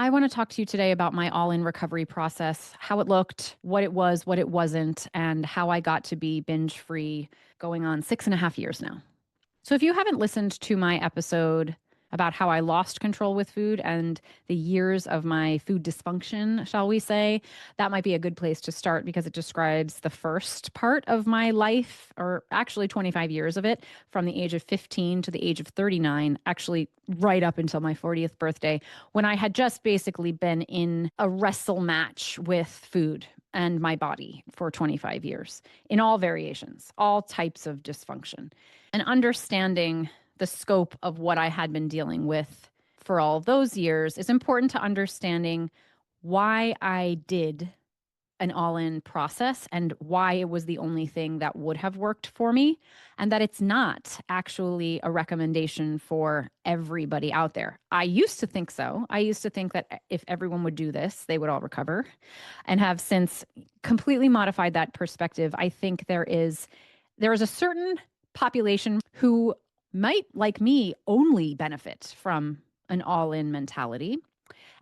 I want to talk to you today about my all in recovery process, how it looked, what it was, what it wasn't, and how I got to be binge free going on 6.5 years now. So, if you haven't listened to my episode about how I lost control with food and the years of my food dysfunction, shall we say, that might be a good place to start because it describes the first part of my life, or actually 25 years of it, from the age of 15 to the age of 39, actually right up until my 40th birthday, when I had just basically been in a wrestle match with food and my body for 25 years in all variations, all types of dysfunction. And understanding the scope of what I had been dealing with for all those years is important to understanding why I did an all in process and why it was the only thing that would have worked for me, and that it's not actually a recommendation for everybody out there. I used to think so. I used to think that if everyone would do this, they would all recover, and have since completely modified that perspective. I think there is a certain population who might, like me, only benefit from an all in mentality.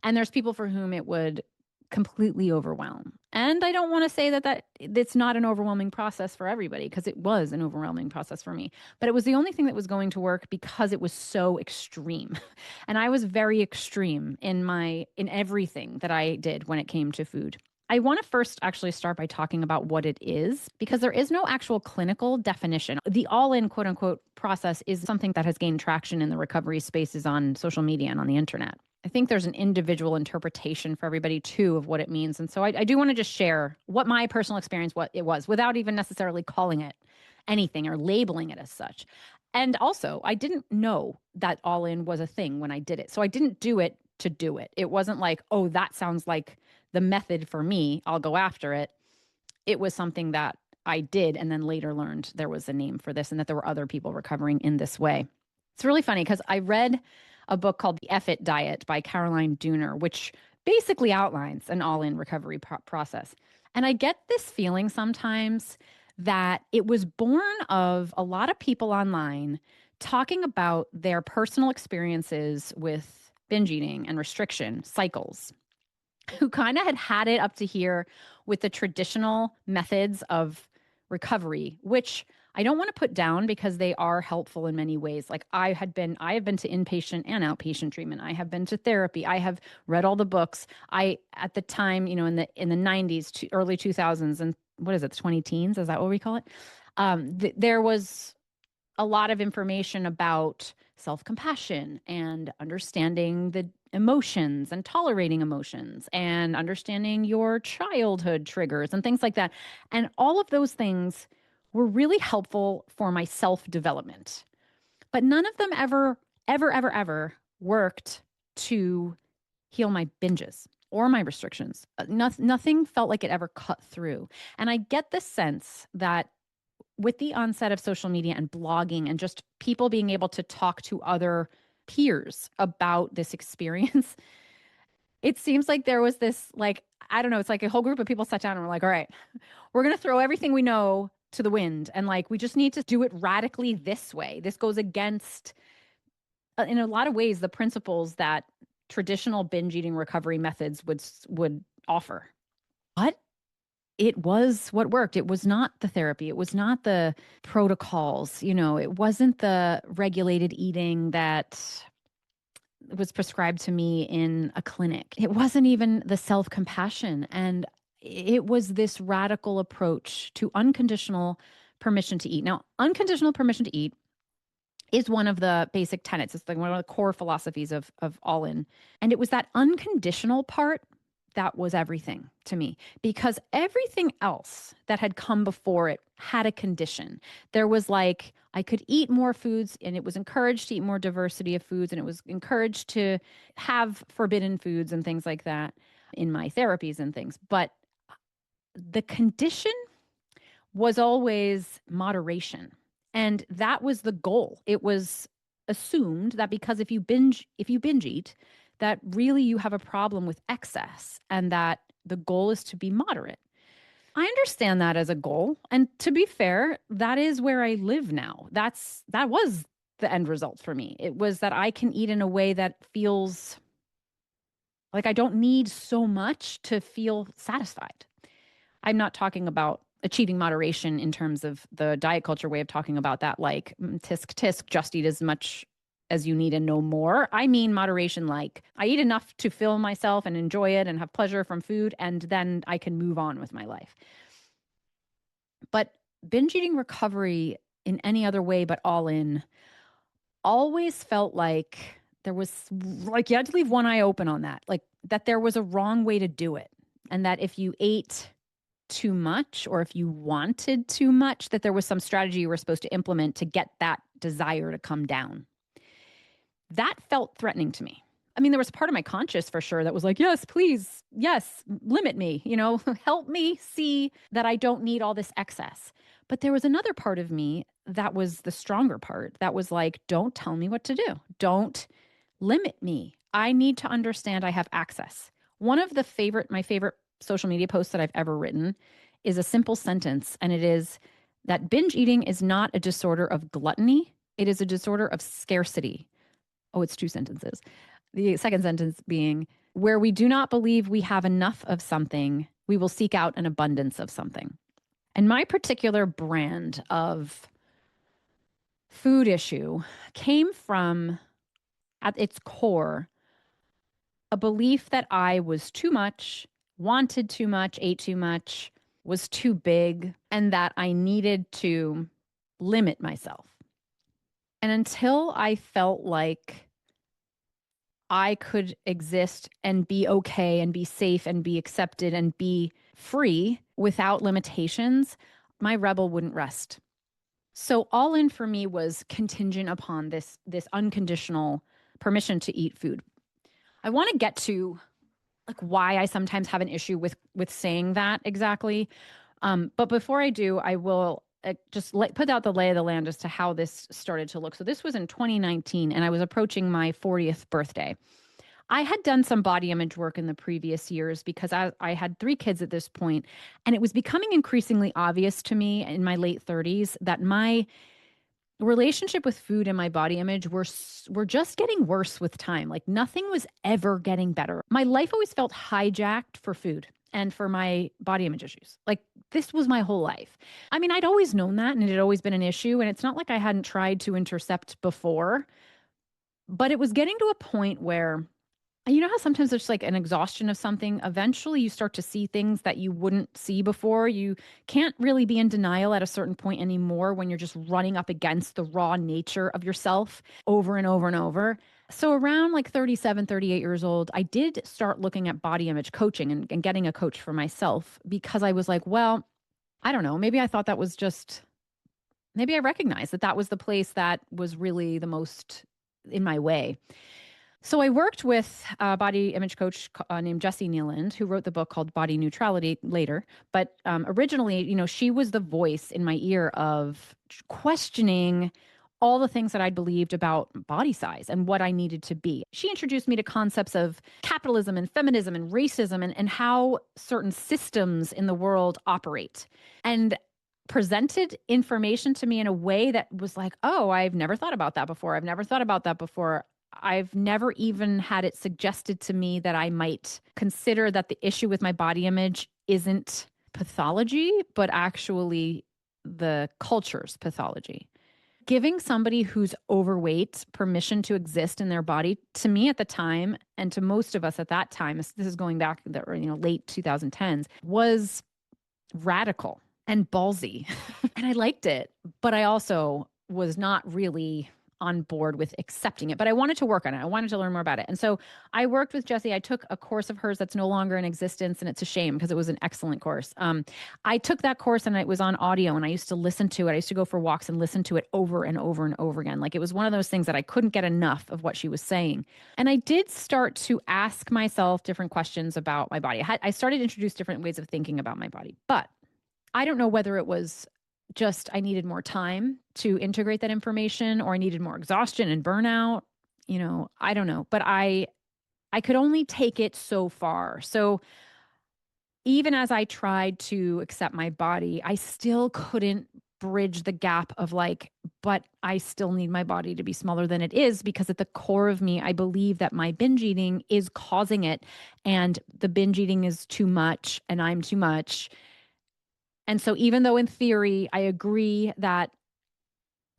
And there's people for whom it would completely overwhelm. And I don't want to say that it's not an overwhelming process for everybody, because it was an overwhelming process for me. But it was the only thing that was going to work because it was so extreme. And I was very extreme in everything that I did when it came to food. I want to first actually start by talking about what it is, because there is no actual clinical definition. The all in quote unquote process is something that has gained traction in the recovery spaces on social media and on the internet. I think there's an individual interpretation for everybody too of what it means. And so I do want to just share what my personal experience, what it was, without even necessarily calling it anything or labeling it as such. And also, I didn't know that all in was a thing when I did it. So I didn't do it to do it. It wasn't like, oh, that sounds like the method for me, I'll go after it. It was something that I did and then later learned there was a name for this and that there were other people recovering in this way. It's really funny because I read a book called The F-It Diet by Caroline Dooner, which basically outlines an all in recovery process. And I get this feeling sometimes that it was born of a lot of people online talking about their personal experiences with binge eating and restriction cycles, who kind of had it up to here with the traditional methods of recovery, which I don't want to put down because they are helpful in many ways. Like I have been to inpatient and outpatient treatment. I have been to therapy. I have read all the books. At the time, in the 90s, early 2000s, and what is it, the 20 teens? Is that what we call it? There was a lot of information about self-compassion and understanding the emotions and tolerating emotions and understanding your childhood triggers and things like that. And all of those things were really helpful for my self-development. But none of them ever worked to heal my binges or my restrictions. Nothing felt like it ever cut through. And I get the sense that with the onset of social media and blogging and just people being able to talk to other peers about this experience, it seems like there was this, like, I don't know, it's like a whole group of people sat down and were like, all right, we're going to throw everything we know to the wind. And like, we just need to do it radically this way. This goes against, in a lot of ways, the principles that traditional binge eating recovery methods would offer. But it was what worked. It was not the therapy. It was not the protocols. It wasn't the regulated eating that was prescribed to me in a clinic. It wasn't even the self-compassion. And it was this radical approach to unconditional permission to eat. Now, unconditional permission to eat is one of the basic tenets. It's like one of the core philosophies of all in. And it was that unconditional part that was everything to me, because everything else that had come before it had a condition. There was like, I could eat more foods, and it was encouraged to eat more diversity of foods, and it was encouraged to have forbidden foods and things like that in my therapies and things. But the condition was always moderation. And that was the goal. It was assumed that because if you binge eat, that really you have a problem with excess and that the goal is to be moderate. I understand that as a goal. And to be fair, that is where I live now. That was the end result for me. It was that I can eat in a way that feels Like, I don't need so much to feel satisfied. I'm not talking about achieving moderation in terms of the diet culture way of talking about that, like tisk tisk, just eat as much as you need and no more. I mean moderation, like I eat enough to fill myself and enjoy it and have pleasure from food, and then I can move on with my life. But binge eating recovery in any other way but all in always felt like there was like you had to leave one eye open on that, like that there was a wrong way to do it. And that if you ate too much or if you wanted too much, that there was some strategy you were supposed to implement to get that desire to come down. That felt threatening to me. I mean, there was part of my conscious for sure that was like, yes, please, yes, limit me, help me see that I don't need all this excess. But there was another part of me that was the stronger part that was like, don't tell me what to do. Don't limit me. I need to understand I have access. One of my favorite social media posts that I've ever written is a simple sentence, and it is that binge eating is not a disorder of gluttony, it is a disorder of scarcity. Oh, it's two sentences. The second sentence being, where we do not believe we have enough of something, we will seek out an abundance of something. And my particular brand of food issue came from, at its core, a belief that I was too much, wanted too much, ate too much, was too big, and that I needed to limit myself. And until I felt like I could exist and be okay and be safe and be accepted and be free without limitations, my rebel wouldn't rest. So all in for me was contingent upon this unconditional permission to eat food. I want to get to like why I sometimes have an issue with saying that exactly. But before I do, I will put out the lay of the land as to how this started to look. So this was in 2019, and I was approaching my 40th birthday. I had done some body image work in the previous years because I had 3 kids at this point, and it was becoming increasingly obvious to me in my late 30s that my relationship with food and my body image were just getting worse with time. Like nothing was ever getting better. My life always felt hijacked for food and for my body image issues. Like this was my whole life. I mean, I'd always known that and it had always been an issue. And it's not like I hadn't tried to intercept before, but it was getting to a point where you know how sometimes there's like an exhaustion of something. Eventually, you start to see things that you wouldn't see before. You can't really be in denial at a certain point anymore when you're just running up against the raw nature of yourself over and over and over. So, around like 37, 38 years old, I did start looking at body image coaching and getting a coach for myself because I was like, well, I don't know. Maybe I thought that was just, maybe I recognized that that was the place that was really the most in my way. So I worked with a body image coach named Jessie Nealand, who wrote the book called Body Neutrality later. But originally, she was the voice in my ear of questioning all the things that I'd believed about body size and what I needed to be. She introduced me to concepts of capitalism and feminism and racism and how certain systems in the world operate. And presented information to me in a way that was like, oh, I've never thought about that before. I've never thought about that before. I've never even had it suggested to me that I might consider that the issue with my body image isn't pathology, but actually the culture's pathology. Giving somebody who's overweight permission to exist in their body, to me at the time, and to most of us at that time, this is going back the late 2010s, was radical and ballsy. And I liked it, but I also was not really on board with accepting it, but I wanted to work on it. I wanted to learn more about it. And so I worked with Jessie. I took a course of hers that's no longer in existence, and it's a shame because it was an excellent course. I took that course and it was on audio, and I used to listen to it. I used to go for walks and listen to it over and over and over again. Like it was one of those things that I couldn't get enough of what she was saying. And I did start to ask myself different questions about my body. I started to introduce different ways of thinking about my body, but I don't know whether it was just I needed more time to integrate that information or I needed more exhaustion and burnout. I don't know, but I could only take it so far. So even as I tried to accept my body, I still couldn't bridge the gap of like, but I still need my body to be smaller than it is, because at the core of me, I believe that my binge eating is causing it, and the binge eating is too much and I'm too much. And so even though in theory I agree that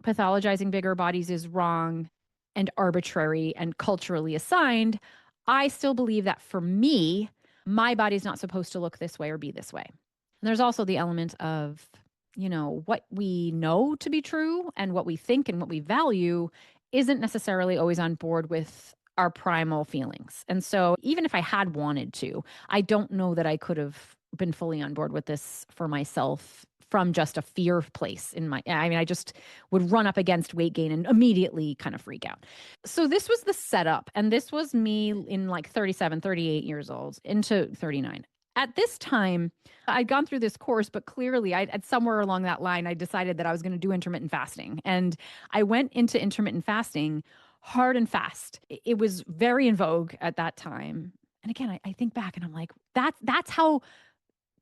pathologizing bigger bodies is wrong and arbitrary and culturally assigned, I still believe that for me, my body's not supposed to look this way or be this way. And there's also the element of, what we know to be true and what we think and what we value isn't necessarily always on board with our primal feelings. And so even if I had wanted to, I don't know that I could have been fully on board with this for myself from just a fear place I just would run up against weight gain and immediately kind of freak out. So this was the setup. And this was me in like 37, 38 years old into 39. At this time, I'd gone through this course, but clearly at somewhere along that line, I decided that I was going to do intermittent fasting. And I went into intermittent fasting hard and fast. It was very in vogue at that time. And again, I think back and I'm like, that's how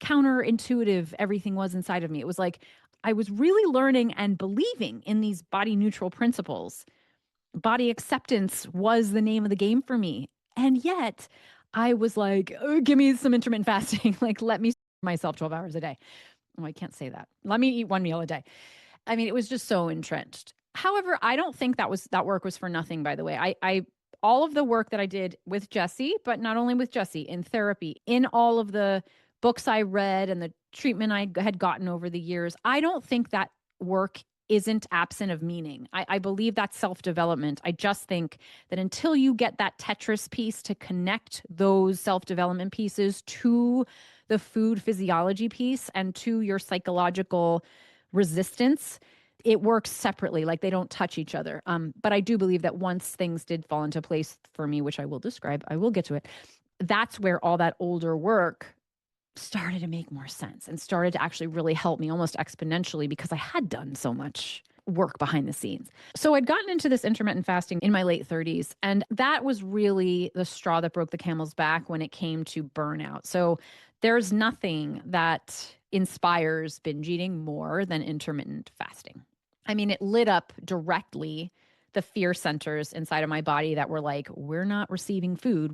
counterintuitive everything was inside of me. It was like I was really learning and believing in these body neutral principles. Body acceptance was the name of the game for me. And yet I was like, oh, give me some intermittent fasting. Like, let me myself 12 hours a day. Oh, I can't say that. Let me eat one meal a day. I mean, it was just so entrenched. However, I don't think that work was for nothing, by the way. I all of the work that I did with Jesse, but not only with Jesse, in therapy, in all of the books I read and the treatment I had gotten over the years, I don't think that work isn't absent of meaning. I believe that's self-development. I just think that until you get that Tetris piece to connect those self-development pieces to the food physiology piece and to your psychological resistance, it works separately. Like they don't touch each other. But I do believe that once things did fall into place for me, which I will describe, I will get to it. That's where all that older work started to make more sense and started to actually really help me almost exponentially, because I had done so much work behind the scenes. So I'd gotten into this intermittent fasting in my late 30s, and that was really the straw that broke the camel's back when it came to burnout. So there's nothing that inspires binge eating more than intermittent fasting. I mean, it lit up directly the fear centers inside of my body that were like, we're not receiving food.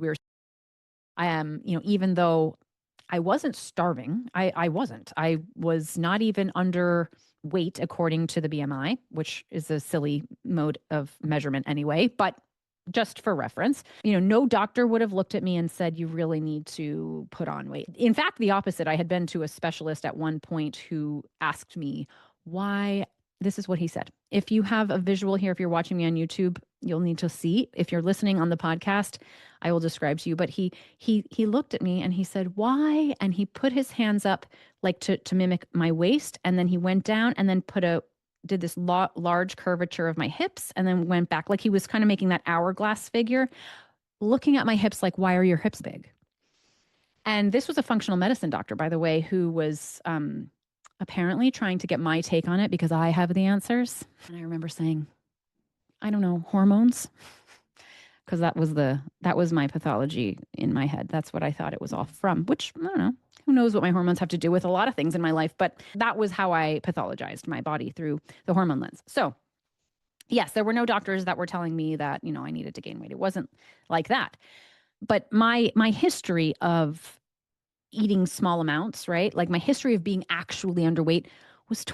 I am, even though I wasn't starving. I wasn't. I was not even underweight according to the BMI, which is a silly mode of measurement anyway. But just for reference, no doctor would have looked at me and said, you really need to put on weight. In fact, the opposite. I had been to a specialist at one point who asked me why. This is what he said. If you have a visual here, if you're watching me on YouTube, you'll need to see. If you're listening on the podcast, I will describe to you. But he looked at me and he said, "Why?" And he put his hands up like to mimic my waist, and then he went down and then did this large curvature of my hips, and then went back like he was kind of making that hourglass figure, looking at my hips like, "Why are your hips big?" And this was a functional medicine doctor, by the way, who was apparently trying to get my take on it because I have the answers. And I remember saying, I don't know, hormones, because that was my pathology in my head. That's what I thought it was all from, which I don't know. Who knows what my hormones have to do with a lot of things in my life, but that was how I pathologized my body, through the hormone lens. So yes, there were no doctors that were telling me that, I needed to gain weight. It wasn't like that. But my history of eating small amounts, right? Like my history of being actually underweight was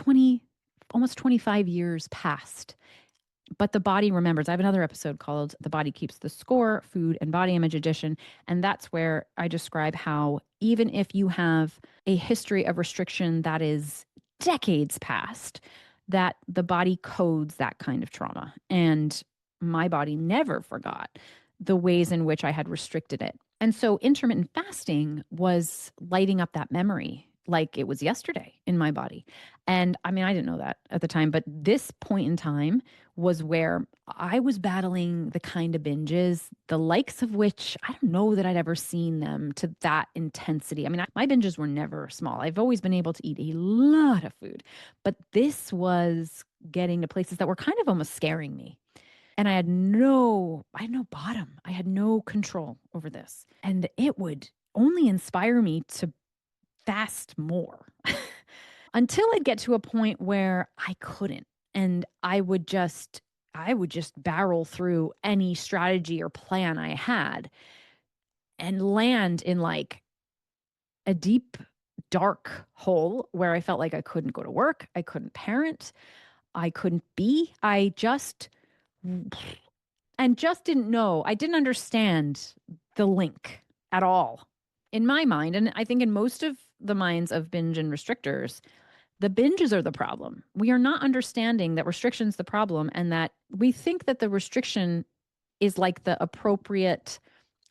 almost 25 years past. But the body remembers. I have another episode called The Body Keeps the Score, Food and Body Image Edition. And that's where I describe how even if you have a history of restriction that is decades past, that the body codes that kind of trauma. And my body never forgot the ways in which I had restricted it. And so intermittent fasting was lighting up that memory like it was yesterday in my body. And I mean, I didn't know that at the time, but this point in time was where I was battling the kind of binges, the likes of which I don't know that I'd ever seen them to that intensity. I mean, my binges were never small. I've always been able to eat a lot of food, but this was getting to places that were kind of almost scaring me. And I had no bottom. I had no control over this. And it would only inspire me to fast more. until I'd get to a point where I couldn't. And I would just barrel through any strategy or plan I had and land in like a deep, dark hole where I felt like I couldn't go to work. I couldn't parent. I couldn't be. And just didn't know. I didn't understand the link at all in my mind. And I think in most of the minds of binge and restrictors, the binges are the problem. We are not understanding that restriction's the problem and that we think that the restriction is like the appropriate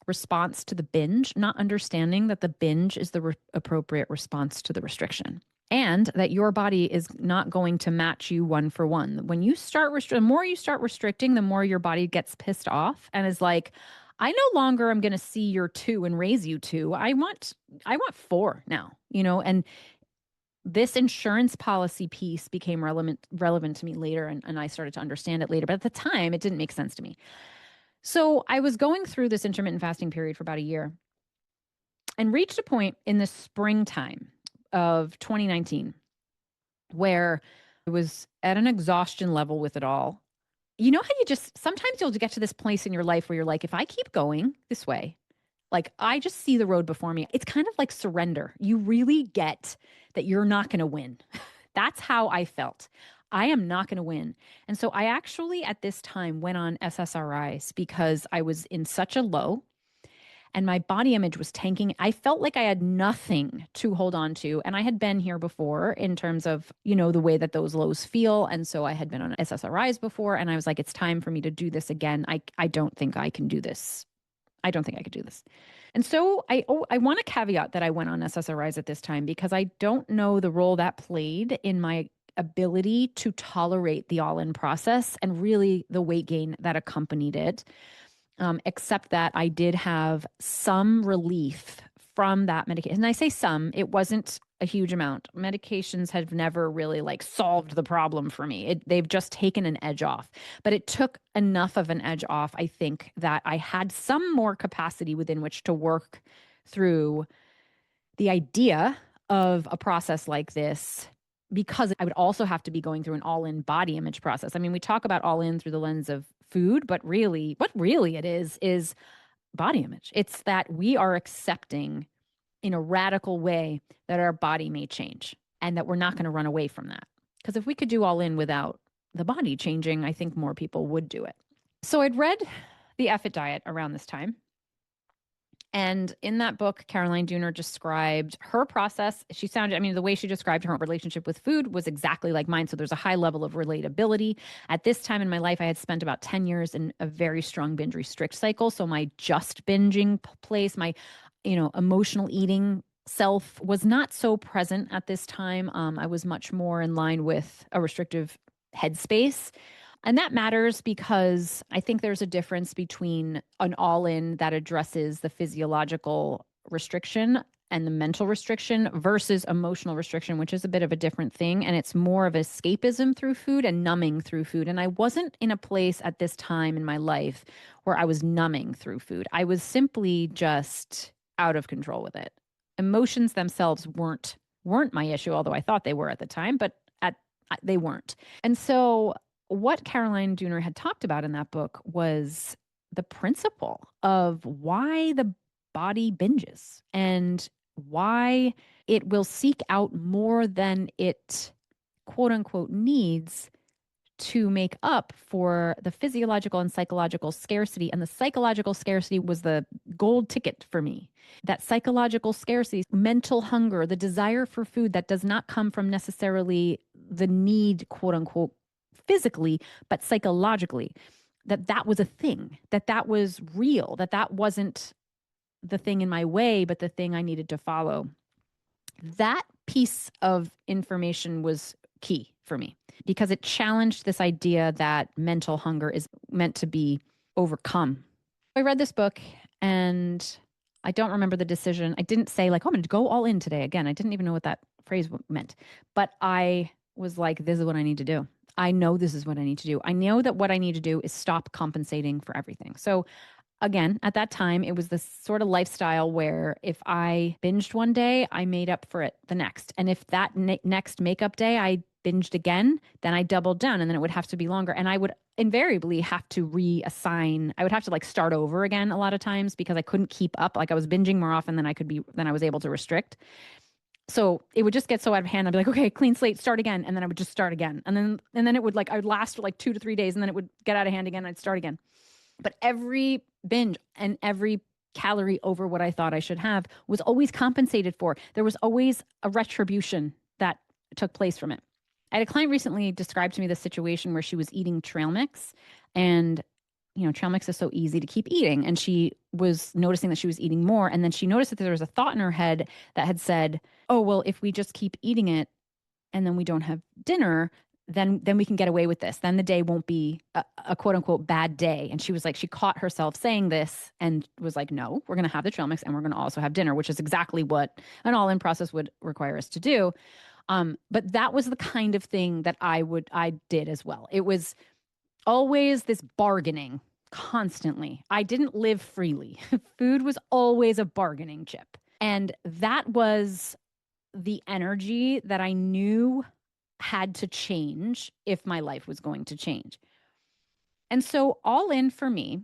response to the binge, not understanding that the binge is the appropriate response to the restriction. And that your body is not going to match you one for one. When you start the more you start restricting, the more your body gets pissed off and is like, I no longer am going to see your two and raise you two. I want four now, and this insurance policy piece became relevant to me later, and I started to understand it later. But at the time, it didn't make sense to me. So I was going through this intermittent fasting period for about a year and reached a point in the springtime of 2019 where I was at an exhaustion level with it all. You know how sometimes you'll get to this place in your life where you're like, if I keep going this way, like I just see the road before me. It's kind of like surrender. You really get that you're not going to win. That's how I felt. I am not going to win. And so I actually at this time went on SSRIs because I was in such a low and my body image was tanking. I felt like I had nothing to hold on to. And I had been here before in terms of, the way that those lows feel. And so I had been on SSRIs before. And I was like, it's time for me to do this again. I don't think I can do this. I don't think I could do this. And so I want to caveat that I went on SSRIs at this time because I don't know the role that played in my ability to tolerate the all-in process and really the weight gain that accompanied it. Except that I did have some relief from that medication. And I say some, it wasn't a huge amount. Medications have never really like solved the problem for me. They've just taken an edge off. But it took enough of an edge off, I think, that I had some more capacity within which to work through the idea of a process like this, because I would also have to be going through an all-in body image process. I mean, we talk about all in through the lens of food, but really, what really it is body image. It's that we are accepting in a radical way that our body may change and that we're not going to run away from that. Because if we could do all in without the body changing, I think more people would do it. So I'd read The Effort Diet around this time. And in that book, Caroline Dooner described her process. The way she described her relationship with food was exactly like mine. So there's a high level of relatability. At this time in my life, I had spent about 10 years in a very strong binge restrict cycle. So my just binging place, my, emotional eating self was not so present at this time. I was much more in line with a restrictive headspace. And that matters because I think there's a difference between an all in that addresses the physiological restriction and the mental restriction versus emotional restriction, which is a bit of a different thing. And it's more of escapism through food and numbing through food. And I wasn't in a place at this time in my life where I was numbing through food. I was simply just out of control with it. Emotions themselves weren't my issue, although I thought they were at the time, but they weren't. And so what Caroline Dooner had talked about in that book was the principle of why the body binges and why it will seek out more than it quote unquote needs to make up for the physiological and psychological scarcity. And the psychological scarcity was the gold ticket for me. That psychological scarcity, mental hunger, the desire for food that does not come from necessarily the need, quote unquote, physically, but psychologically, that was a thing, that was real, that wasn't the thing in my way, but the thing I needed to follow. That piece of information was key for me because it challenged this idea that mental hunger is meant to be overcome. I read this book and I don't remember the decision. I didn't say like, oh, I'm going to go all in today. Again, I didn't even know what that phrase meant, but I was like, this is what I need to do. I know this is what I need to do. I know that what I need to do is stop compensating for everything. So Again, at that time, it was this sort of lifestyle where if I binged one day, I made up for it the next. And if that next makeup day I binged again, then I doubled down and then it would have to be longer. And I would invariably have to reassign. I would have to like start over again a lot of times because I couldn't keep up. Like I was binging more often than I was able to restrict. So it would just get so out of hand. I'd be like, okay, clean slate, start again. And then I would just start again. And then it would like, I would last for like 2 to 3 days and then it would get out of hand again. I'd start again. But every binge and every calorie over what I thought I should have was always compensated for. There was always a retribution that took place from it. I had a client recently describe to me the situation where she was eating trail mix and trail mix is so easy to keep eating. And she was noticing that she was eating more. And then she noticed that there was a thought in her head that had said, oh, well, if we just keep eating it and then we don't have dinner, then we can get away with this. Then the day won't be a quote unquote bad day. And she was like, she caught herself saying this and was like, no, we're going to have the trail mix and we're going to also have dinner, which is exactly what an all in process would require us to do. But that was the kind of thing that I did as well. It was always this bargaining constantly. I didn't live freely. Food was always a bargaining chip. And that was the energy that I knew had to change if my life was going to change. And so, all in for me,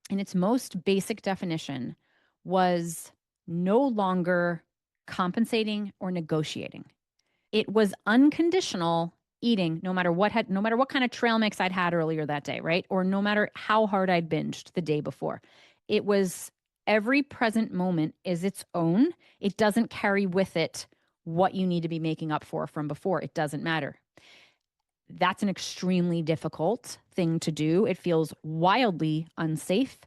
in its most basic definition, was no longer compensating or negotiating. It was unconditional eating, no matter what kind of trail mix I'd had earlier that day, right? Or no matter how hard I'd binged the day before. It was every present moment is its own. It doesn't carry with it what you need to be making up for from before. It doesn't matter. That's an extremely difficult thing to do. It feels wildly unsafe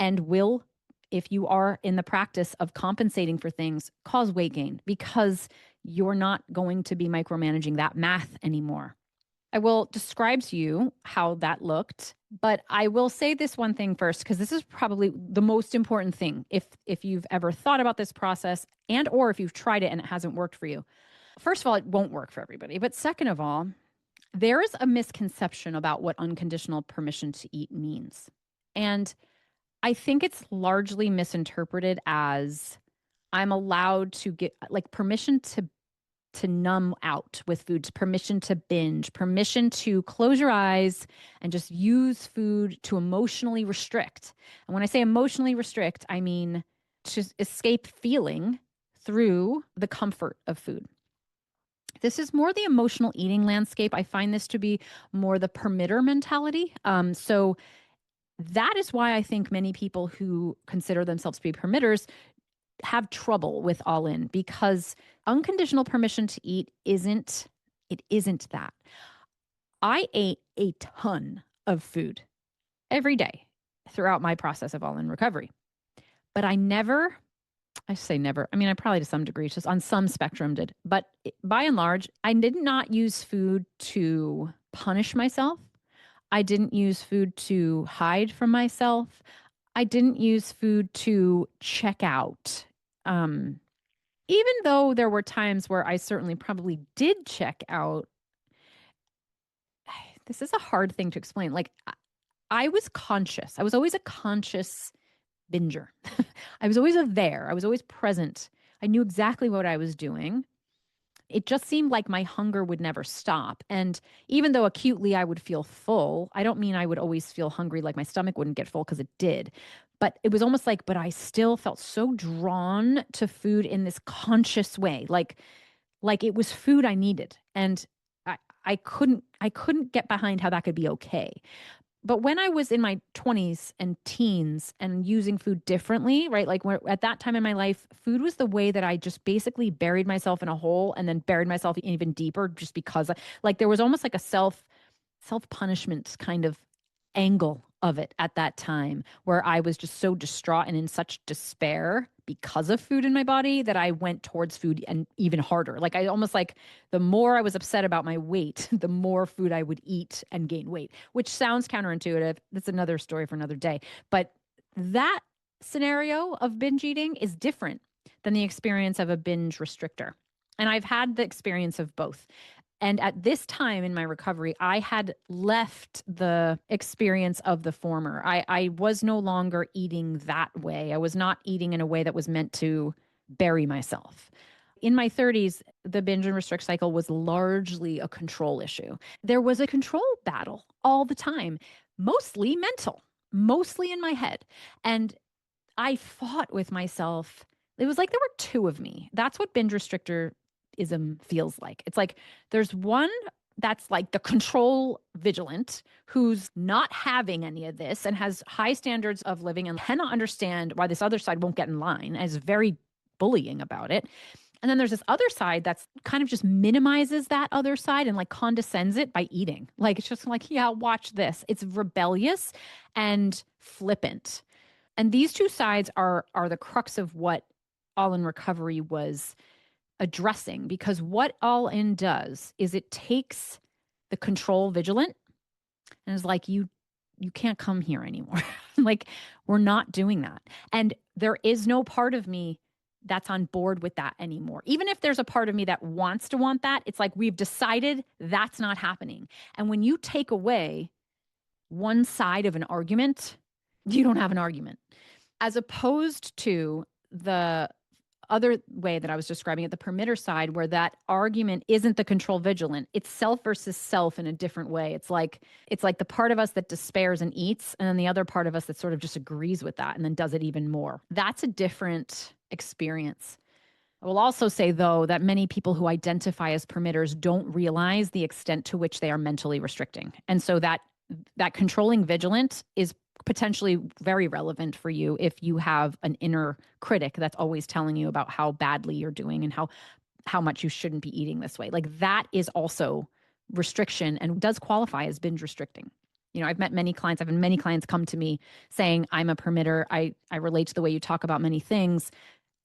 and will, if you are in the practice of compensating for things, cause weight gain because you're not going to be micromanaging that math anymore. I will describe to you how that looked, but I will say this one thing first because this is probably the most important thing if you've ever thought about this process and or if you've tried it and it hasn't worked for you. First of all, it won't work for everybody, but second of all, there is a misconception about what unconditional permission to eat means. And I think it's largely misinterpreted as I'm allowed to get like permission to numb out with foods, permission to binge, permission to close your eyes and just use food to emotionally restrict. And when I say emotionally restrict, I mean to escape feeling through the comfort of food. This is more the emotional eating landscape. I find this to be more the permitter mentality. So that is why I think many people who consider themselves to be permitters have trouble with all in because unconditional permission to eat isn't that. I ate a ton of food every day throughout my process of all in recovery. But I say never. I mean, I probably to some degree, just on some spectrum did. But by and large, I did not use food to punish myself. I didn't use food to hide from myself. I didn't use food to check out. Even though there were times where I certainly probably did check out, this is a hard thing to explain. Like, I was conscious. I was always a conscious binger. I was always there. I was always present. I knew exactly what I was doing. It just seemed like my hunger would never stop. And even though acutely I would feel full, I don't mean I would always feel hungry, like my stomach wouldn't get full because it did. But it was almost like, but I still felt so drawn to food in this conscious way, like it was food I needed. And I couldn't get behind how that could be okay. But when I was in my 20s and teens and using food differently, right? Like at that time in my life, food was the way that I just basically buried myself in a hole and then buried myself even deeper just because like there was almost like a self-punishment kind of angle of it at that time where I was just so distraught and in such despair because of food in my body that I went towards food and even harder. Like I almost like the more I was upset about my weight, the more food I would eat and gain weight, which sounds counterintuitive. That's another story for another day. But that scenario of binge eating is different than the experience of a binge restrictor. And I've had the experience of both. And at this time in my recovery, I had left the experience of the former. I was no longer eating that way. I was not eating in a way that was meant to bury myself. In my 30s, the binge and restrict cycle was largely a control issue. There was a control battle all the time, mostly mental, mostly in my head. And I fought with myself. It was like there were two of me. That's what binge restrictorism feels like. It's like there's one that's like the control vigilant who's not having any of this and has high standards of living and cannot understand why this other side won't get in line and is very bullying about it. And then there's this other side that's kind of just minimizes that other side and like condescends it by eating. Like it's just like, yeah, watch this. It's rebellious and flippant. And these two sides are the crux of what All In Recovery was addressing, because what All In does is it takes the control vigilant and is like, you can't come here anymore. Like, we're not doing that. And there is no part of me that's on board with that anymore. Even if there's a part of me that wants to want that, it's like we've decided that's not happening. And when you take away one side of an argument, you don't have an argument. As opposed to the other way that I was describing it, the permitter side, where that argument isn't the control vigilant. It's self versus self in a different way. It's like the part of us that despairs and eats, and then the other part of us that sort of just agrees with that and then does it even more. That's a different experience. I will also say, though, that many people who identify as permitters don't realize the extent to which they are mentally restricting. And so that controlling vigilant is potentially very relevant for you if you have an inner critic that's always telling you about how badly you're doing and how much you shouldn't be eating this way. Like that is also restriction and does qualify as binge restricting. You know, I've had many clients come to me saying, I'm a permitter. I relate to the way you talk about many things,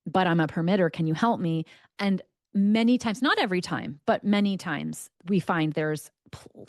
but I'm a permitter. Can you help me? And many times, not every time, but many times we find there's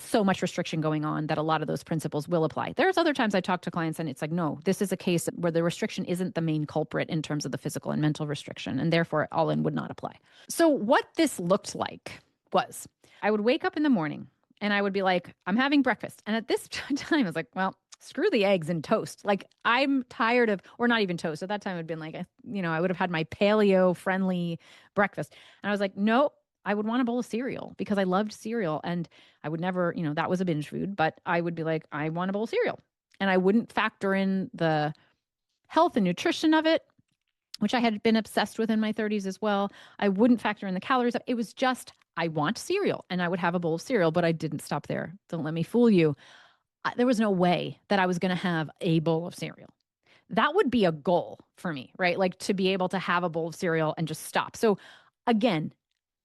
so much restriction going on that a lot of those principles will apply. There's other times I talk to clients and it's like, no, this is a case where the restriction isn't the main culprit in terms of the physical and mental restriction, and therefore All In would not apply. So what this looked like was I would wake up in the morning and I would be like, I'm having breakfast. And at this time, I was like, well, screw the eggs and toast. Like I'm tired of, or not even toast. At that time, it would have been like, I would have had my paleo friendly breakfast. And I was like, nope. I would want a bowl of cereal because I loved cereal, and I would never, that was a binge food, but I would be like, I want a bowl of cereal. And I wouldn't factor in the health and nutrition of it, which I had been obsessed with in my 30s as well. I wouldn't factor in the calories. It was just, I want cereal, and I would have a bowl of cereal, but I didn't stop there. Don't let me fool you. There was no way that I was going to have a bowl of cereal. That would be a goal for me, right? Like to be able to have a bowl of cereal and just stop. So again,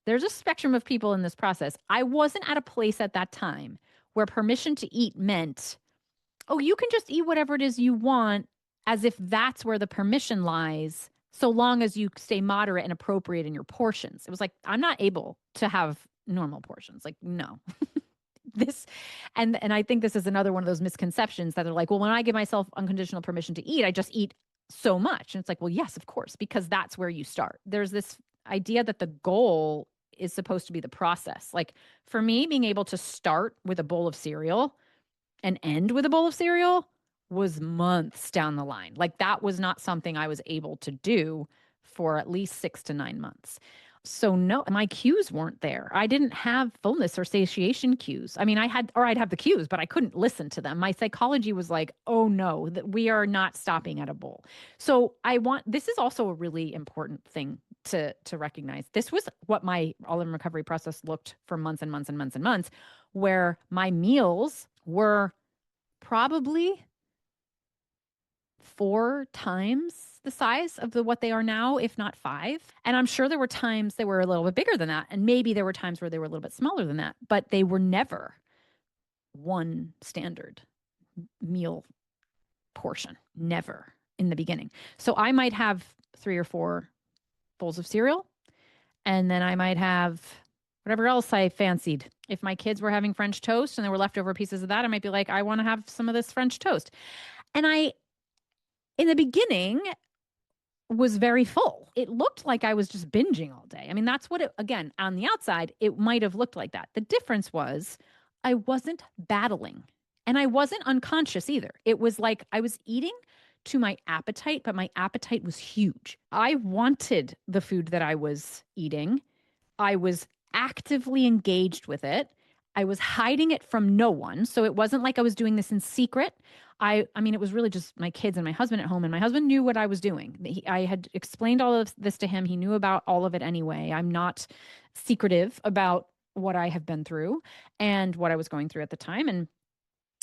there's a spectrum of people in this process. I wasn't at a place at that time where permission to eat meant, oh, you can just eat whatever it is you want, as if that's where the permission lies, so long as you stay moderate and appropriate in your portions. It was like, I'm not able to have normal portions. Like, no. And I think this is another one of those misconceptions that they're like, well, when I give myself unconditional permission to eat, I just eat so much. And it's like, well, yes, of course, because that's where you start. There's this idea that the goal is supposed to be the process. Like for me, being able to start with a bowl of cereal and end with a bowl of cereal was months down the line. Like that was not something I was able to do for at least 6 to 9 months. So no, my cues weren't there. I didn't have fullness or satiation cues. I mean, I'd have the cues, but I couldn't listen to them. My psychology was like, oh no, that we are not stopping at a bowl. So this is also a really important thing to recognize. This was what my All In Recovery process looked for months and months and months and months, where my meals were probably 4 times the size of what they are now, if not 5. And I'm sure there were times they were a little bit bigger than that. And maybe there were times where they were a little bit smaller than that, but they were never one standard meal portion, never in the beginning. So I might have 3 or 4 bowls of cereal, and then I might have whatever else I fancied. If my kids were having French toast and there were leftover pieces of that, I might be like, I want to have some of this French toast. And in the beginning, was very full. It looked like I was just binging all day. I mean, that's what it, again, on the outside, it might have looked like that. The difference was I wasn't battling and I wasn't unconscious either. It was like I was eating to my appetite, but my appetite was huge. I wanted the food that I was eating. I was actively engaged with it. I was hiding it from no one. So it wasn't like I was doing this in secret. I mean, it was really just my kids and my husband at home, and my husband knew what I was doing. I had explained all of this to him. He knew about all of it anyway. I'm not secretive about what I have been through and what I was going through at the time. And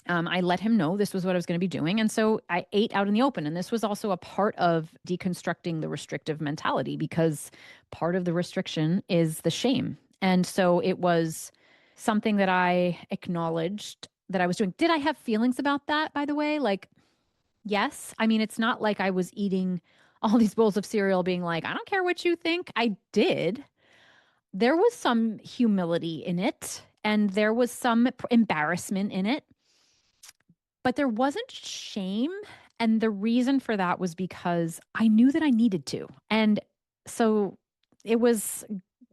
I let him know this was what I was going to be doing. And so I ate out in the open. And this was also a part of deconstructing the restrictive mentality because part of the restriction is the shame. And so it was something that I acknowledged that I was doing. Did I have feelings about that, by the way? Like, yes. I mean, it's not like I was eating all these bowls of cereal being like, I don't care what you think. I did. There was some humility in it and there was some embarrassment in it, but there wasn't shame. And the reason for that was because I knew that I needed to. And so it was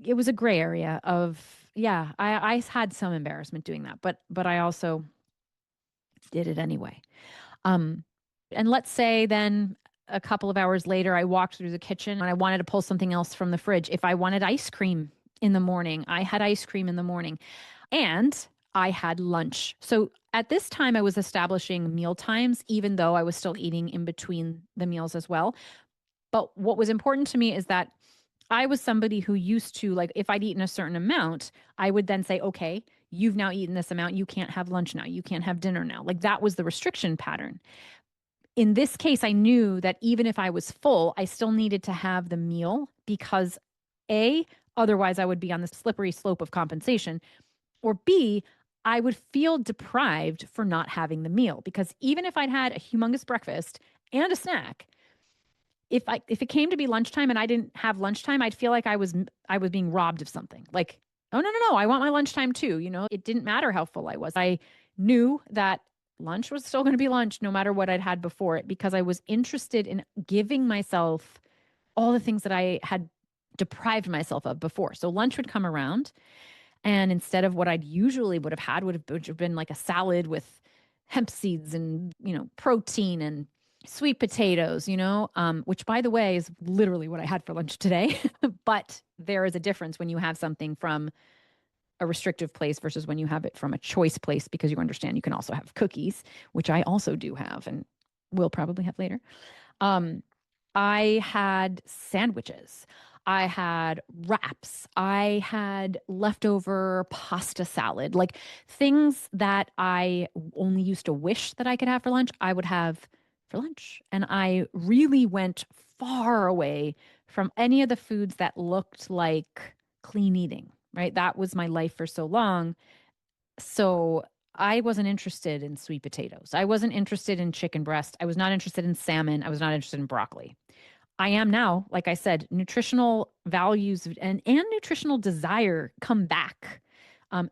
it was a gray area of, yeah, I had some embarrassment doing that, but I also did it anyway. Um and let's say then a couple of hours later I walked through the kitchen and I wanted to pull something else from the fridge. If I wanted ice cream in the morning, I had ice cream in the morning. And I had lunch. So at this time, I was establishing meal times, even though I was still eating in between the meals as well. But what was important to me is that I was somebody who used to, like, if I'd eaten a certain amount, I would then say, okay, you've now eaten this amount. You can't have lunch now. You can't have dinner now. Like, that was the restriction pattern. In this case, I knew that even if I was full, I still needed to have the meal because A, otherwise I would be on the slippery slope of compensation. Or B, I would feel deprived for not having the meal because even if I'd had a humongous breakfast and a snack, if it came to be lunchtime and I didn't have lunchtime, I'd feel like I was being robbed of something. Like, oh no, I want my lunchtime too. It didn't matter how full I was. I knew that lunch was still going to be lunch no matter what I'd had before it because I was interested in giving myself all the things that I had deprived myself of before. So lunch would come around and instead of what I'd usually would have had, would have been like a salad with hemp seeds and, protein and sweet potatoes, which by the way is literally what I had for lunch today. But there is a difference when you have something from a restrictive place versus when you have it from a choice place, because you understand you can also have cookies, which I also do have and will probably have later. Um, I had sandwiches. I had wraps. I had leftover pasta salad, like things that I only used to wish that I could have for lunch, I would have for lunch. And I really went far away from any of the foods that looked like clean eating, right? That was my life for so long. So I wasn't interested in sweet potatoes. I wasn't interested in chicken breast. I was not interested in salmon. I was not interested in broccoli. I am now, like I said, nutritional values and nutritional desire come back,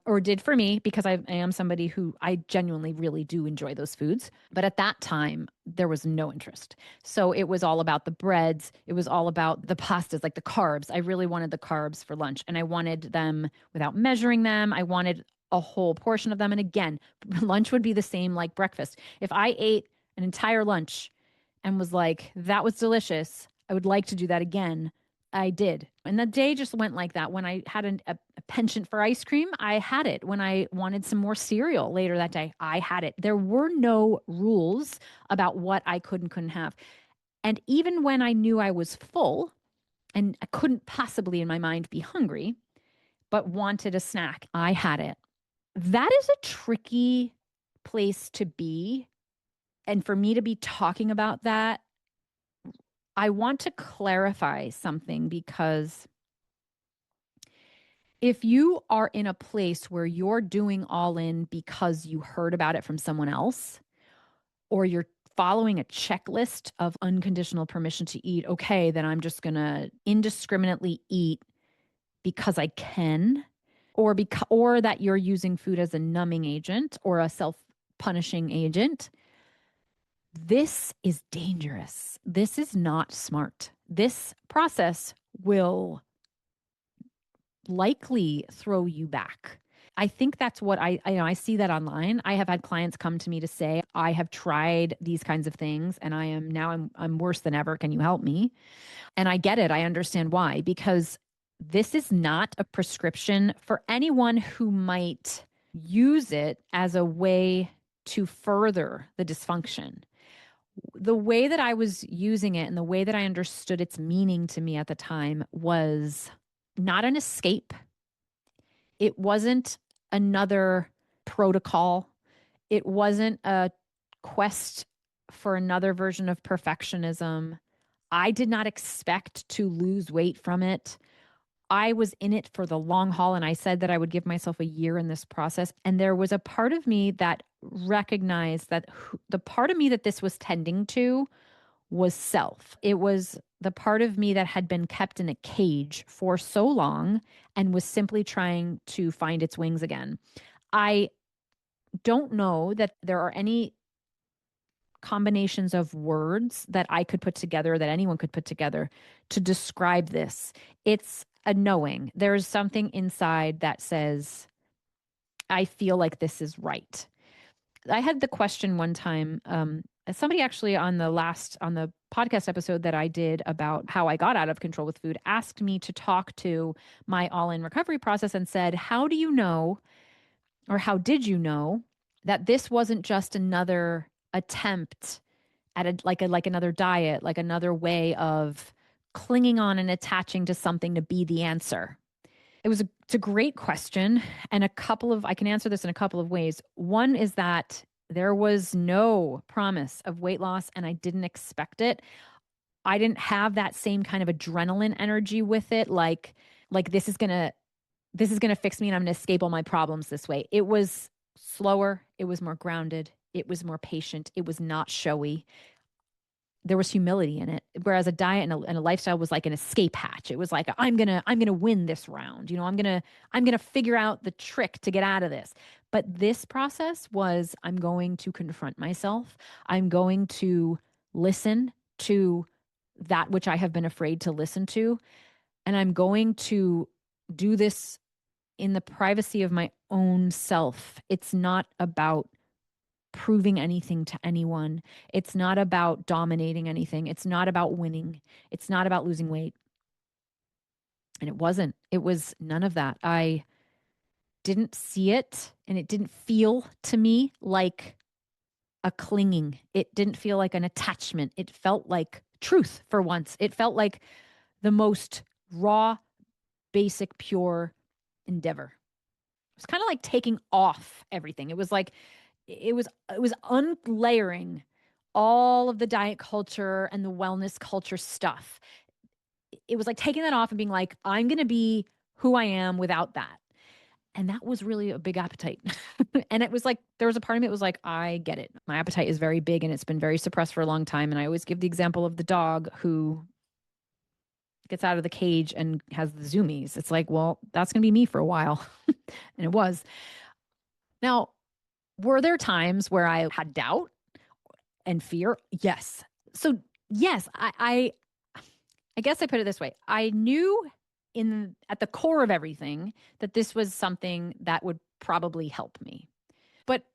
or did for me because I am somebody who I genuinely really do enjoy those foods. But at that time, there was no interest. So it was all about the breads. It was all about the pastas, like the carbs. I really wanted the carbs for lunch and I wanted them without measuring them. I wanted a whole portion of them. And again, lunch would be the same like breakfast. If I ate an entire lunch and was like, that was delicious, I would like to do that again. I did. And the day just went like that. When I had a penchant for ice cream, I had it. When I wanted some more cereal later that day, I had it. There were no rules about what I could and couldn't have. And even when I knew I was full and I couldn't possibly in my mind be hungry, but wanted a snack, I had it. That is a tricky place to be. And for me to be talking about that, I want to clarify something because if you are in a place where you're doing all in because you heard about it from someone else, or you're following a checklist of unconditional permission to eat, okay, then I'm just going to indiscriminately eat because I can, or that you're using food as a numbing agent or a self-punishing agent, this is dangerous. This is not smart. this process will likely throw you back. I think that's what I see that online. I have had clients come to me to say, I have tried these kinds of things and I'm worse than ever. Can you help me? And I get it. I understand why, because this is not a prescription for anyone who might use it as a way to further the dysfunction. The way that I was using it and the way that I understood its meaning to me at the time was not an escape. It wasn't another protocol. It wasn't a quest for another version of perfectionism. I did not expect to lose weight from it. I was in it for the long haul, and I said that I would give myself a year in this process. And there was a part of me that recognized that the part of me that this was tending to was self. It was the part of me that had been kept in a cage for so long and was simply trying to find its wings again. I don't know that there are any combinations of words that I could put together, that anyone could put together to describe this. It's a knowing. There's something inside that says, I feel like this is right. I had the question one time, somebody actually on the podcast episode that I did about how I got out of control with food asked me to talk to my all-in recovery process and said, how do you know, or how did you know that this wasn't just another attempt at like another diet, like another way of clinging on and attaching to something to be the answer? It's a great question, and I can answer this in a couple of ways. One is that there was no promise of weight loss and I didn't expect it. I didn't have that same kind of adrenaline energy with it, like this is gonna fix me and I'm gonna escape all my problems this way. It was slower, it was more grounded, it was more patient, it was not showy. There was humility in it, whereas a diet and a lifestyle was like an escape hatch. It was like, I'm gonna win this round. I'm gonna figure out the trick to get out of this. But this process was, I'm going to confront myself. I'm going to listen to that which I have been afraid to listen to, and I'm going to do this in the privacy of my own self. It's not about proving anything to anyone. It's not about dominating anything. It's not about winning. It's not about losing weight. And it wasn't. It was none of that. I didn't see it, and it didn't feel to me like a clinging. It didn't feel like an attachment. It felt like truth for once. It felt like the most raw, basic, pure endeavor. It was kind of like taking off everything. It was like it was unlayering all of the diet culture and the wellness culture stuff. It was like taking that off and being like, I'm going to be who I am without that. And that was really a big appetite. And it was like, there was a part of me that was like, I get it. My appetite is very big and it's been very suppressed for a long time. And I always give the example of the dog who gets out of the cage and has the zoomies. It's like, well, that's going to be me for a while. And it was. Now, were there times where I had doubt and fear? Yes. So yes, I guess I put it this way. I knew at the core of everything that this was something that would probably help me. But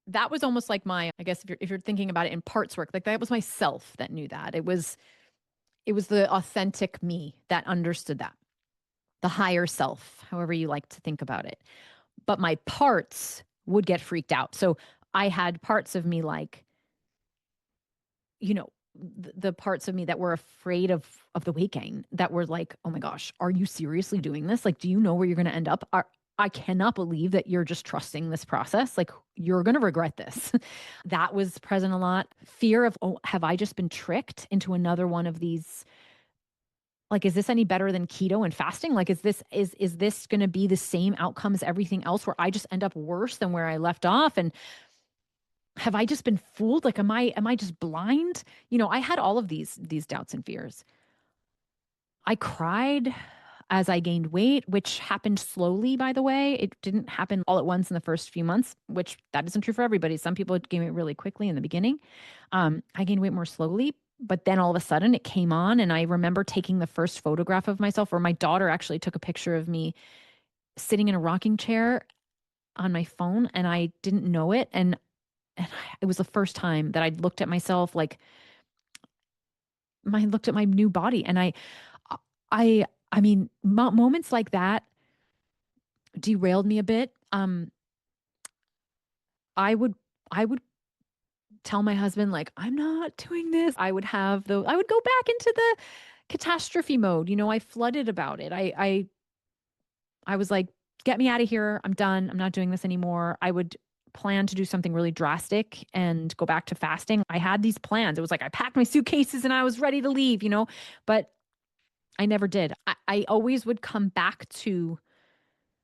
that was almost like I guess if you're thinking about it in parts work, like that was myself that knew that. It was the authentic me that understood that. The higher self, however you like to think about it. But my parts would get freaked out. So I had parts of me like, the parts of me that were afraid of the weight gain, that were like, oh my gosh, are you seriously doing this? Like, do you know where you're going to end up? I cannot believe that you're just trusting this process. Like, you're going to regret this. That was present a lot. Fear of, oh, have I just been tricked into another one of these? Like, is this any better than keto and fasting? Like, is this going to be the same outcome as everything else, where I just end up worse than where I left off? And have I just been fooled? Like, am I just blind? I had all of these doubts and fears. I cried as I gained weight, which happened slowly, by the way. It didn't happen all at once in the first few months, which that isn't true for everybody. Some people gain weight really quickly in the beginning. I gained weight more slowly, But then all of a sudden it came on. And I remember taking the first photograph of myself, or my daughter actually took a picture of me sitting in a rocking chair on my phone, and I didn't know it. And it was the first time that I'd looked at myself, like I looked at my new body. And I mean, moments like that derailed me a bit. I would, I would tell my husband, like, I'm not doing this. I would go back into the catastrophe mode. I flooded about it. I was like, get me out of here. I'm done. I'm not doing this anymore. I would plan to do something really drastic and go back to fasting. I had these plans. It was like I packed my suitcases and I was ready to leave, but I never did. I always would come back to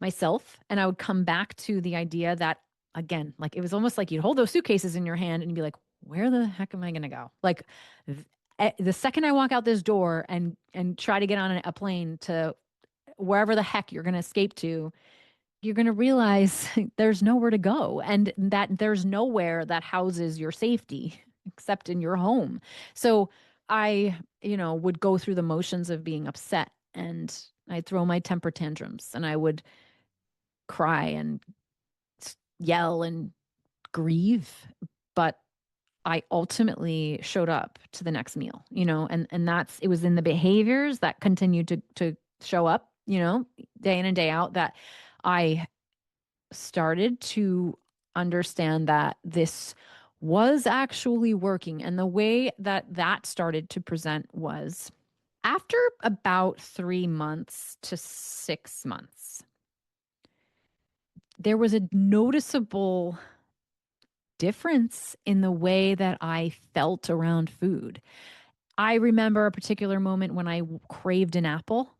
myself, and I would come back to the idea that, again, like it was almost like you'd hold those suitcases in your hand and you'd be like, where the heck am I going to go? Like the second I walk out this door and try to get on a plane to wherever the heck you're going to escape to, you're going to realize there's nowhere to go, and that there's nowhere that houses your safety except in your home. So I, would go through the motions of being upset, and I'd throw my temper tantrums, and I would cry and yell and grieve. But I ultimately showed up to the next meal, and it was in the behaviors that continued to show up, day in and day out, that I started to understand that this was actually working. And the way that that started to present was after about 3 months to 6 months, there was a noticeable difference in the way that I felt around food. I remember a particular moment when I craved an apple.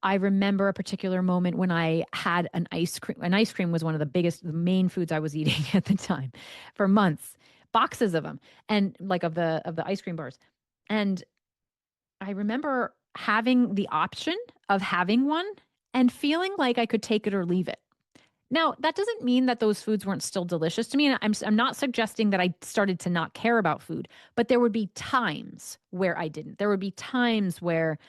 I remember a particular moment when I had an ice cream. An ice cream was one of the main foods I was eating at the time for months, boxes of them, and like of the ice cream bars. And I remember having the option of having one and feeling like I could take it or leave it. Now, that doesn't mean that those foods weren't still delicious to me. And I'm not suggesting that I started to not care about food, but there would be times where I didn't. There would be times where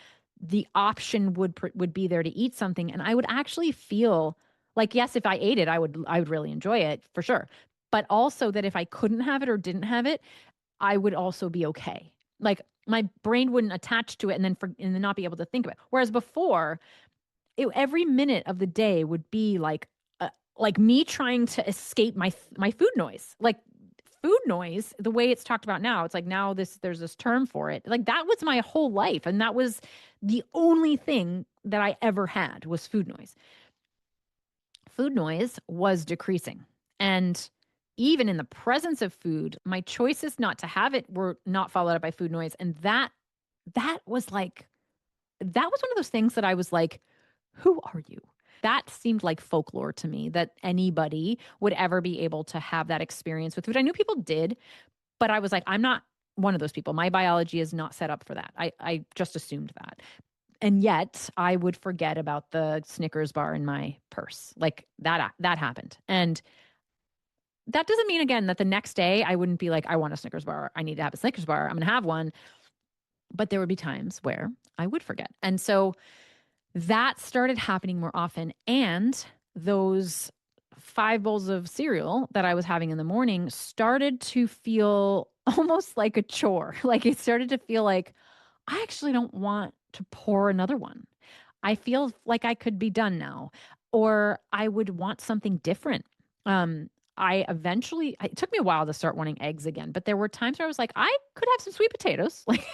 the option would be there to eat something, and I would actually feel like, yes, if I ate it, I would really enjoy it for sure. But also that if I couldn't have it or didn't have it, I would also be okay. Like my brain wouldn't attach to it and then not be able to think of it. Whereas before, every minute of the day would be like me trying to escape my food noise. Like food noise, the way it's talked about now, it's like now there's this term for it. Like that was my whole life, and that was the only thing that I ever had was food noise. Food noise was decreasing. And even in the presence of food, my choices not to have it were not followed up by food noise. And that was one of those things that I was like, who are you? That seemed like folklore to me, that anybody would ever be able to have that experience with food. I knew people did, but I was like, I'm not one of those people. My biology is not set up for that. I just assumed that. And yet I would forget about the Snickers bar in my purse. Like that happened. And that doesn't mean, again, that the next day I wouldn't be like, I want a Snickers bar. I need to have a Snickers bar. I'm going to have one. But there would be times where I would forget. And so that started happening more often. And those 5 bowls of cereal that I was having in the morning started to feel almost like a chore. Like it started to feel like I actually don't want to pour another one. I feel like I could be done now, or I would want something different. It took me a while to start wanting eggs again, but there were times where I was like, I could have some sweet potatoes, like,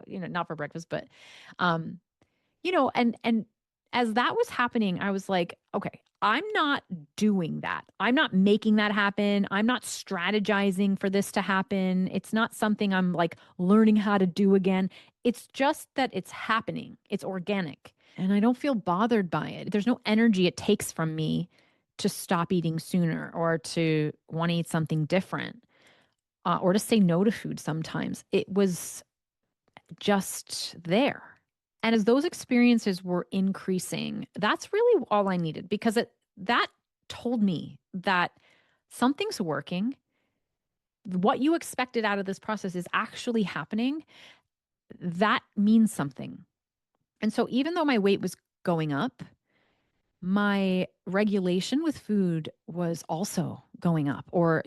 not for breakfast, but, um, and as that was happening, I was like, okay, I'm not doing that. I'm not making that happen. I'm not strategizing for this to happen. It's not something I'm like learning how to do again. It's just that it's happening. It's organic. And I don't feel bothered by it. There's no energy it takes from me to stop eating sooner or to want to eat something different, or to say no to food sometimes. It was just there. And as those experiences were increasing, that's really all I needed, because that told me that something's working. what you expected out of this process is actually happening, that means something. And so even though my weight was going up, my regulation with food was also going up, or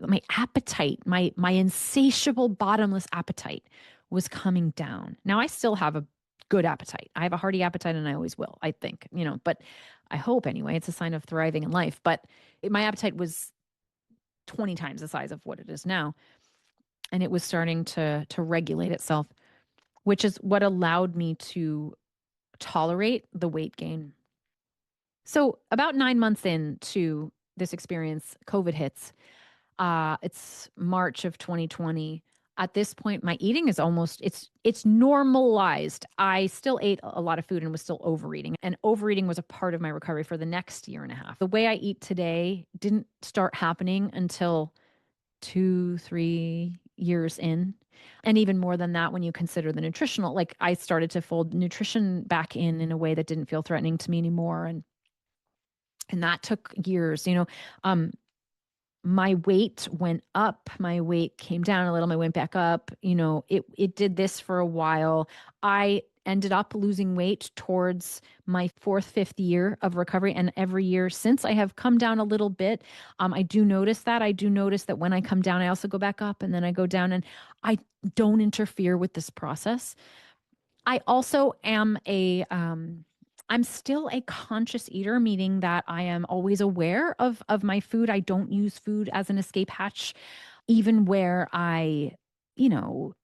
my appetite, my insatiable bottomless appetite was coming down. Now I still have a good appetite. I have a hearty appetite and I always will, I think, but I hope anyway. It's a sign of thriving in life. But my appetite was 20 times the size of what it is now, and it was starting to regulate itself, which is what allowed me to tolerate the weight gain. So about 9 months into this experience, COVID hits. It's March of 2020. At this point, my eating is almost it's normalized. I still ate a lot of food and was still overeating. And overeating was a part of my recovery for the next year and a half. The way I eat today didn't start happening until 2, 3 years in. And even more than that, when you consider the nutritional, like I started to fold nutrition back in a way that didn't feel threatening to me anymore. And that took years. My weight went up, my weight came down a little, my weight back up. It did this for a while. I ended up losing weight towards my fourth, fifth year of recovery. And every year since, I have come down a little bit. I do notice that. I do notice that when I come down, I also go back up and then I go down, and I don't interfere with this process. I also am I'm still a conscious eater, meaning that I am always aware of my food. I don't use food as an escape hatch, even where I, you know,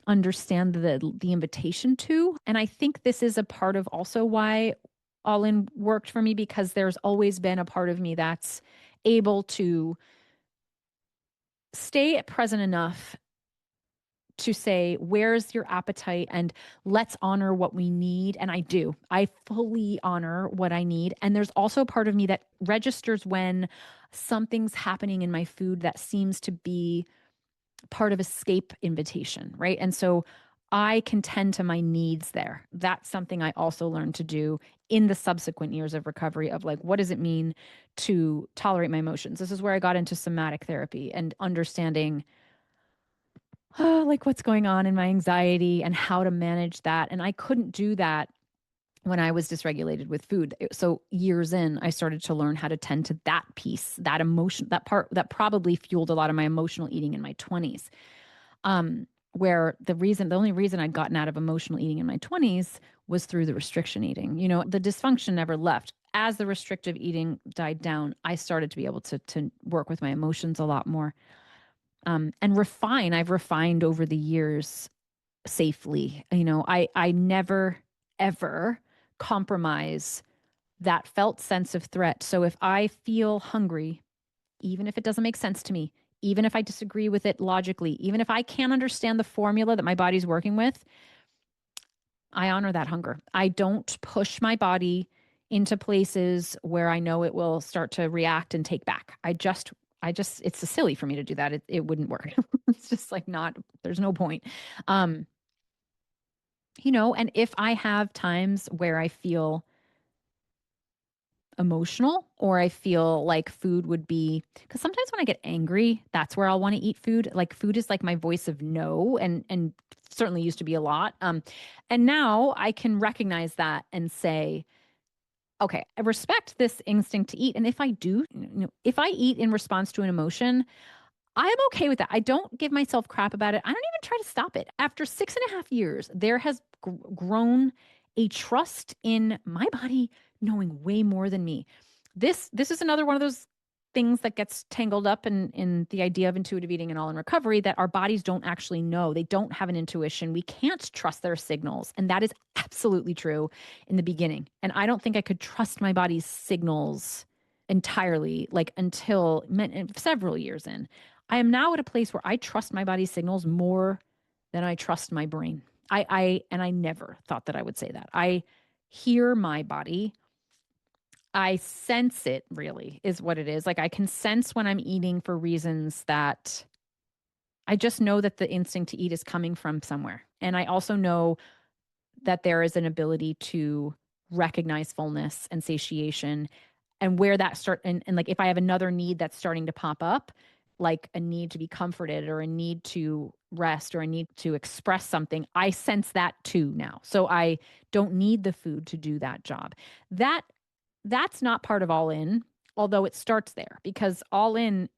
understand the invitation to. And I think this is a part of also why All In worked for me, because there's always been a part of me that's able to stay present enough to say, where's your appetite, and let's honor what we need. And I do. I fully honor what I need. And there's also a part of me that registers when something's happening in my food that seems to be part of escape invitation, right? And so I can tend to my needs there. That's something I also learned to do in the subsequent years of recovery, of like, what does it mean to tolerate my emotions? This is where I got into somatic therapy and understanding like what's going on in my anxiety and how to manage that. And I couldn't do that when I was dysregulated with food. So years in, I started to learn how to tend to that piece, that emotion, that part that probably fueled a lot of my emotional eating in my 20s. Where the only reason I'd gotten out of emotional eating in my 20s was through the restriction eating. The dysfunction never left. As the restrictive eating died down, I started to be able to work with my emotions a lot more. And refine. I've refined over the years safely. I never, ever compromise that felt sense of threat. So if I feel hungry, even if it doesn't make sense to me, even if I disagree with it logically, even if I can't understand the formula that my body's working with, I honor that hunger. I don't push my body into places where I know it will start to react and take back. It's silly for me to do that. It wouldn't work. It's just like there's no point. And if I have times where I feel emotional, or I feel like food would be, because sometimes when I get angry, that's where I'll want to eat food. Like food is like my voice of no, and certainly used to be a lot. And now I can recognize that and say, okay, I respect this instinct to eat. And if I do, if I eat in response to an emotion, I am okay with that. I don't give myself crap about it. I don't even try to stop it. After 6.5 years, there has grown a trust in my body knowing way more than me. This is another one of those things that gets tangled up in the idea of intuitive eating and All In recovery, that our bodies don't actually know. They don't have an intuition. We can't trust their signals. And that is absolutely true in the beginning. And I don't think I could trust my body's signals entirely, like until several years in. I am now at a place where I trust my body's signals more than I trust my brain. I never thought that I would say that. I hear my body. I sense it, really is what it is. Like I can sense when I'm eating for reasons that I just know that the instinct to eat is coming from somewhere. And I also know that there is an ability to recognize fullness and satiation, and where that and like if I have another need that's starting to pop up, like a need to be comforted or a need to rest or a need to express something. I sense that too now. So I don't need the food to do that job. That that's not part of all in, although it starts there because all in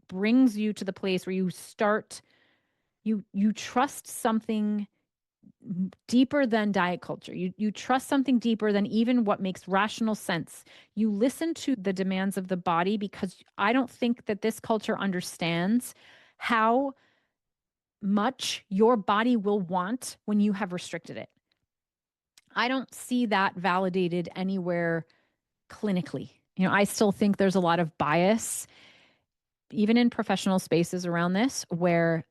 brings you to the place where you start you trust something deeper than diet culture. You trust something deeper than even what makes rational sense. You listen to the demands of the body because I don't think that this culture understands how much your body will want when you have restricted it. I don't see that validated anywhere clinically. I still think there's a lot of bias even in professional spaces around this where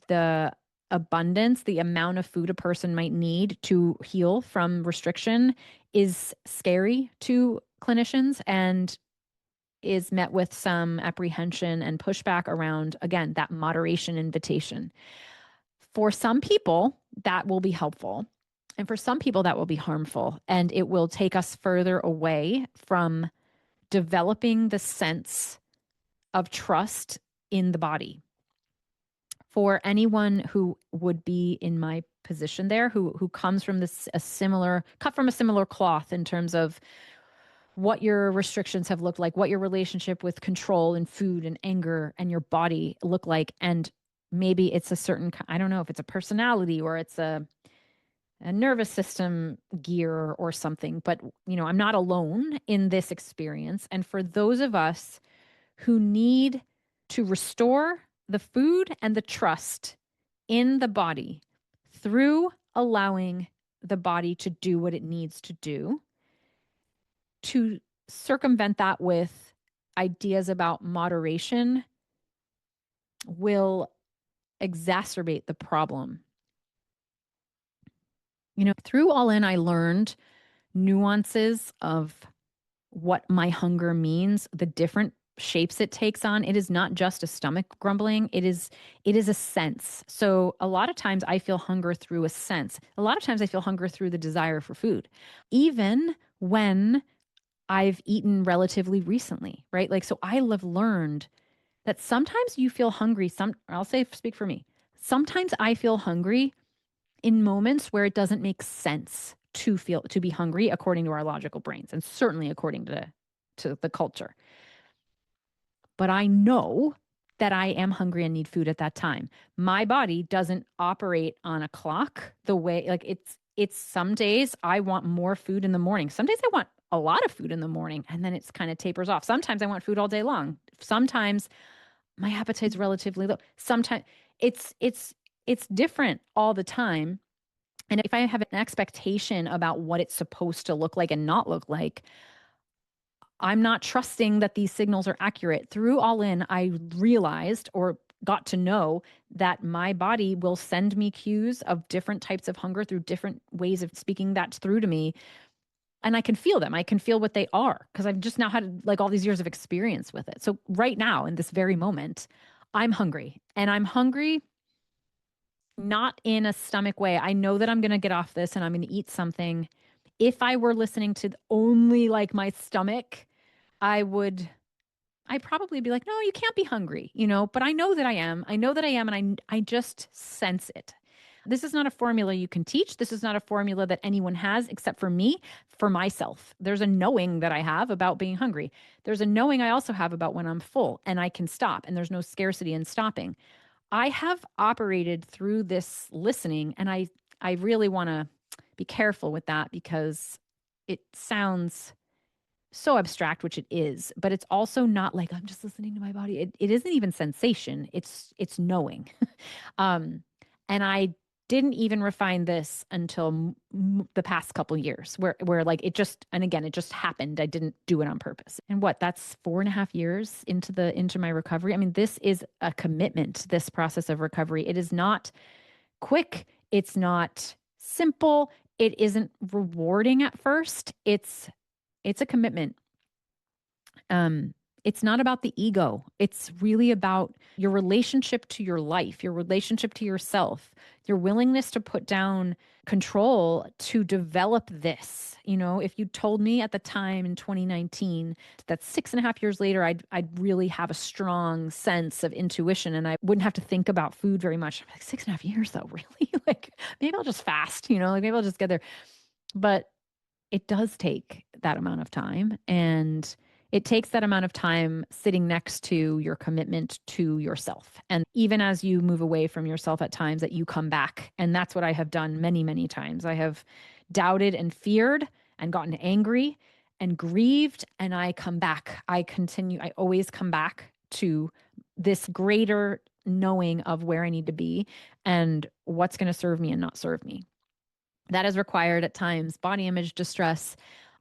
the abundance, the amount of food a person might need to heal from restriction is scary to clinicians and is met with some apprehension and pushback around, again, that moderation invitation. For some people, that will be helpful. And for some people, that will be harmful. And it will take us further away from developing the sense of trust in the body. For anyone who would be in my position there, who comes from cut from a similar cloth in terms of what your restrictions have looked like, what your relationship with control and food and anger and your body look like, and maybe it's a certain, I don't know if it's a personality or it's a nervous system gear or something, but I'm not alone in this experience. And for those of us who need to restore the food and the trust in the body through allowing the body to do what it needs to do, to circumvent that with ideas about moderation will exacerbate the problem. Through All In, I learned nuances of what my hunger means, the different shapes it takes on. It is not just a stomach grumbling. It is a sense. So a lot of times I feel hunger through a sense. A lot of times I feel hunger through the desire for food. Even when I've eaten relatively recently, right? Like so I have learned that sometimes you feel hungry. I'll say speak for me. Sometimes I feel hungry in moments where it doesn't make sense to be hungry according to our logical brains and certainly according to the culture. But I know that I am hungry and need food at that time. My body doesn't operate on a clock the way like it's some days I want more food in the morning. Some days I want a lot of food in the morning and then it's kind of tapers off. Sometimes I want food all day long. Sometimes my appetite's relatively low. Sometimes it's different all the time. And if I have an expectation about what it's supposed to look like and not look like, I'm not trusting that these signals are accurate. Through All In, I realized or got to know that my body will send me cues of different types of hunger through different ways of speaking that through to me. And I can feel them. I can feel what they are because I've just now had like all these years of experience with it. So right now, in this very moment, I'm hungry and I'm hungry not in a stomach way. I know that I'm going to get off this and I'm going to eat something. If I were listening to only like my stomach, I'd probably be like, no, you can't be hungry, but I know that I am. I know that I am. And I just sense it. This is not a formula you can teach. This is not a formula that anyone has except for me, for myself. There's a knowing that I have about being hungry. There's a knowing I also have about when I'm full and I can stop and there's no scarcity in stopping. I have operated through this listening and I really want to be careful with that because it sounds so abstract, which it is, but it's also not like I'm just listening to my body. It isn't even sensation. It's knowing. um, and I didn't even refine this until the past couple years where like it just, and again, it just happened. I didn't do it on purpose. And that's 4.5 years into my recovery. I mean, this is a commitment, this process of recovery. It is not quick. It's not simple. It isn't rewarding at first. It's a commitment. It's not about the ego. It's really about your relationship to your life, your relationship to yourself, your willingness to put down control to develop this. If you told me at the time in 2019 that 6.5 years later, I'd really have a strong sense of intuition and I wouldn't have to think about food very much. I'm like, 6.5 years though, really? Like maybe I'll just fast, like maybe I'll just get there. But it does take that amount of time. And it takes that amount of time sitting next to your commitment to yourself. And even as you move away from yourself at times, that you come back. And that's what I have done many, many times. I have doubted and feared and gotten angry and grieved. And I come back. I always come back to this greater knowing of where I need to be and what's going to serve me and not serve me. That has required at times body image distress,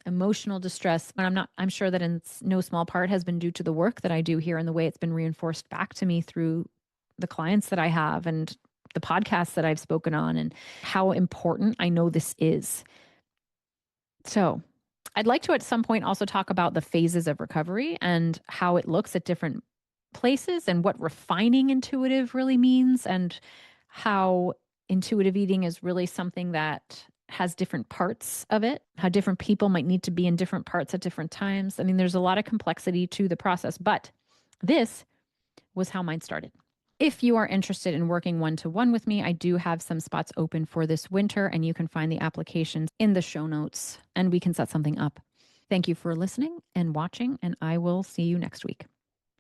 emotional distress. And I'm sure that in no small part has been due to the work that I do here and the way it's been reinforced back to me through the clients that I have and the podcasts that I've spoken on and how important I know this is. So I'd like to at some point also talk about the phases of recovery and how it looks at different places and what refining intuitive really means and how intuitive eating is really something that has different parts of it, how different people might need to be in different parts at different times. I mean, there's a lot of complexity to the process, but this was how mine started. If you are interested in working one-to-one with me, I do have some spots open for this winter, and you can find the applications in the show notes, and we can set something up. Thank you for listening and watching, and I will see you next week.